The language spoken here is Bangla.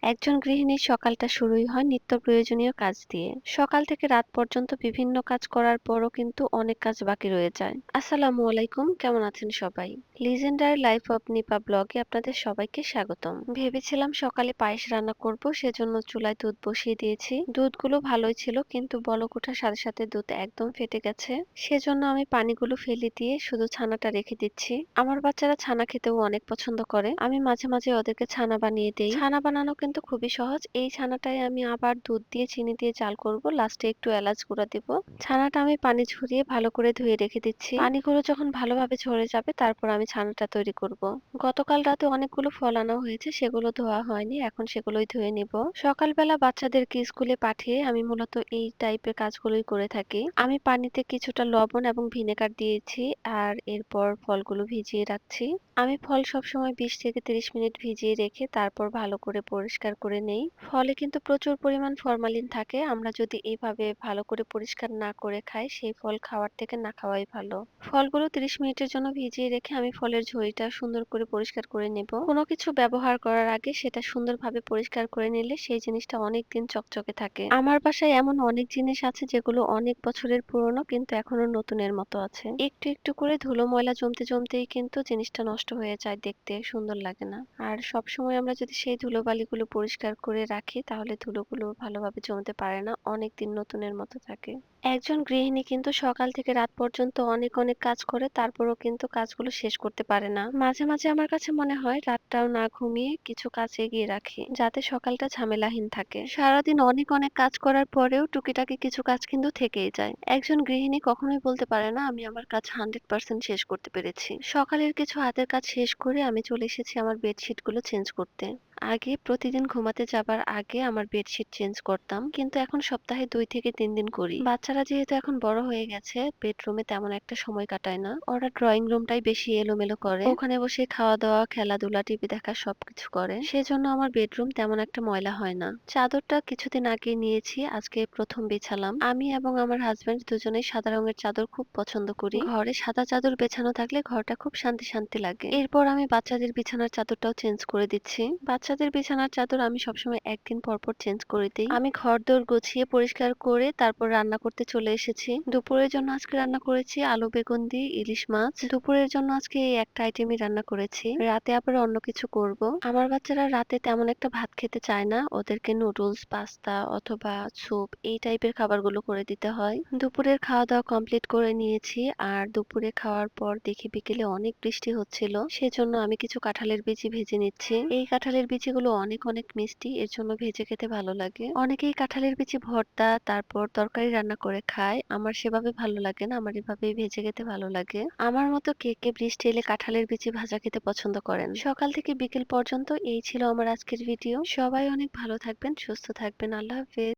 একজন গৃহিণীর সকালটা শুরুই হয় নিত্য প্রয়োজনীয় কাজ দিয়ে। সকাল থেকে রাত পর্যন্ত বিভিন্ন কাজ করার পরও কিন্তু অনেক কাজ বাকি রয়ে যায়। আসসালামু আলাইকুম, কেমন আছেন সবাই? লিজেন্ডারি লাইফ অফ নিপা ব্লগে আপনাদের সবাইকে স্বাগতম। ভেবেছিলাম সকালে পায়েস রান্না করব, সেজন্য চুলায় দুধ বসিয়ে দিয়েছি। দুধগুলো ভালোই ছিল, কিন্তু বলক ওঠার সাথে সাথে দুধ একদম ফেটে গেছে। সেজন্য আমি পানিগুলো ফেলে দিয়ে শুধু ছানাটা রেখে দিচ্ছি। আমার বাচ্চারা ছানা খেতেও অনেক পছন্দ করে। আমি মাঝে মাঝে ওদেরকে ছানা বানিয়ে দেই। ছানা বানানো কিন্তু খুবই সহজ। এই ছানাটাই আমি আবার দুধ দিয়ে চিনি দিয়ে জাল করব, লাস্টে একটু এলাচ গুঁড়া দিব। ছানাটা আমি পানি ঝরিয়ে ভালো করে ধুয়ে রেখে দিচ্ছি। পানিগুলো যখন ভালোভাবে ঝরে যাবে তারপর আমি ছানাটা তৈরি করব। গতকাল রাতে অনেকগুলো ফল আনা হয়েছে, সেগুলো ধোয়া হয়নি, এখন সেগুলোই ধুয়ে নিব। সকালবেলা বাচ্চাদেরকে স্কুলে পাঠিয়ে আমি মূলত এই টাইপের কাজগুলোই করে থাকি। আমি পানিতে কিছুটা লবণ এবং ভিনেগার দিয়েছি, আর এরপর ফলগুলো ভিজিয়ে রাখছি। আমি ফল সবসময় ২০ থেকে ৩০ মিনিট ভিজিয়ে রেখে তারপর ভালো করে পরিষ্কার করে নেই। ফলে কিন্তু প্রচুর পরিমাণ ফরমালিন থাকে। আমরা যদি এইভাবে ভালো করে পরিষ্কার না করে খাই, সেই ফল খাওয়ার থেকে না খাওয়াই ভালো। ফলগুলো ৩০ মিনিটের জন্য ভিজিয়ে রেখে আমি ফলের ঝুড়িটা সুন্দর করে পরিষ্কার করে নেব। কোনো কিছু ব্যবহার করার আগে সেটা সুন্দরভাবে পরিষ্কার করে নিলে সেই জিনিসটা অনেকদিন চকচকে থাকে। আমার বাসায় এমন অনেক জিনিস আছে যেগুলো অনেক বছরের পুরনো, কিন্তু এখনো নতুনের মতো আছে। একটু একটু করে ধুলো ময়লা জমতে জমতেই কিন্তু জিনিসটা নষ্ট হয়ে যায়, দেখতে সুন্দর লাগে না। আর সবসময় আমরা যদি সেই ধুলোবালিগুলো পরিষ্কার করে রাখি, তাহলে ধুলোগুলো ভালোভাবে জমতে পারে না, অনেকদিন নতুনের মতো থাকে। একজন গৃহিণী কিন্তু সকাল থেকে রাত পর্যন্ত অনেক অনেক কাজ করে, তারপরও কিন্তু কাজগুলো শেষ করতে পারে না। মাঝে মাঝে আমার কাছে মনে হয় রাতটাও না ঘুমিয়ে কিছু কাজ এগিয়ে রাখি, যাতে সকালটা ঝামেলাহীন থাকে। সারাদিন অনেক অনেক কাজ করার পরেও টুকিটাকি কিছু কাজ কিন্তু থেকেই যায়। একজন গৃহিণী কখনোই বলতে পারে না আমি আমার কাজ 100% শেষ করতে পেরেছি। সকালের কিছু হাতের কাজ শেষ করে আমি চলে এসেছি আমার বেডশিট গুলো চেঞ্জ করতে। আগে প্রতিদিন ঘুমাতে যাবার আগে আমার বেডশিট চেঞ্জ করতাম, কিন্তু এখন সপ্তাহে ২ থেকে ৩ দিন করি। বাচ্চারা যেহেতু এখন বড় হয়ে গেছে, বেডরুমে তেমন একটা সময় কাটায় না। ওরা ড্রয়িং রুমটাই বেশি এলোমেলো করে, ওখানে বসে খাওয়া দাওয়া, খেলাধুলা, টিভি দেখা সবকিছু করে। সেজন্য আমার বেডরুম তেমন একটা ময়লা হয় না। চাদরটা কিছুদিন আগে নিয়েছি, আজকে প্রথম বিছালাম। আমি এবং আমার হাজবেন্ড দুজনেই সাদা রঙের চাদর খুব পছন্দ করি। ঘরে সাদা চাদর বেছানো থাকলে ঘরটা খুব শান্তি শান্তি লাগে। এরপর আমি বাচ্চাদের বিছানার চাদরটাও চেঞ্জ করে দিচ্ছি। বাচ্চাদের বিছানার চাদর আমি সবসময় একদিন পর পর চেঞ্জ করে দিই। আমি ঘরদোর গুছিয়ে পরিষ্কার করে তারপর রান্না করতে চলে এসেছি। দুপুরের জন্য আজকে রান্না করেছি আলু বেগুন দিয়ে ইলিশ মাছ। দুপুরের জন্য আজকে এই একটা আইটেমই রান্না করেছি, রাতে আবার অন্য কিছু করব। আমার বাচ্চারা রাতে তেমন একটা ভাত খেতে চায় না, ওদেরকে নুডলস, পাস্তা অথবা স্যুপ এই টাইপের খাবারগুলো করে দিতে হয়। দুপুরের খাওয়া দাওয়া কমপ্লিট করে নিয়েছি, আর দুপুরে খাওয়ার পর দেখি বিকেলে অনেক বৃষ্টি হচ্ছিল, সেজন্য আমি কিছু কাঁঠালের বিচি ভেজে নিচ্ছি। এই কাঁঠালের বিচিগুলো অনেক অনেক মিষ্টি, এর জন্য ভেজে খেতে ভালো লাগে। অনেকেই কাঁঠালের বিচি ভর্তা তারপর তরকারি রান্না করে খায়, আমার সেভাবে ভালো লাগে না, আমার এভাবেই ভেজে খেতে ভালো লাগে। আমার মতো কে কে বৃষ্টি এলে কাঁঠালের বিচি ভাজা খেতে পছন্দ করেন? সকাল থেকে বিকেল পর্যন্ত এই ছিল আমার আজকের ভিডিও। সবাই অনেক ভালো থাকবেন, সুস্থ থাকবেন। আল্লাহ হাফেজ।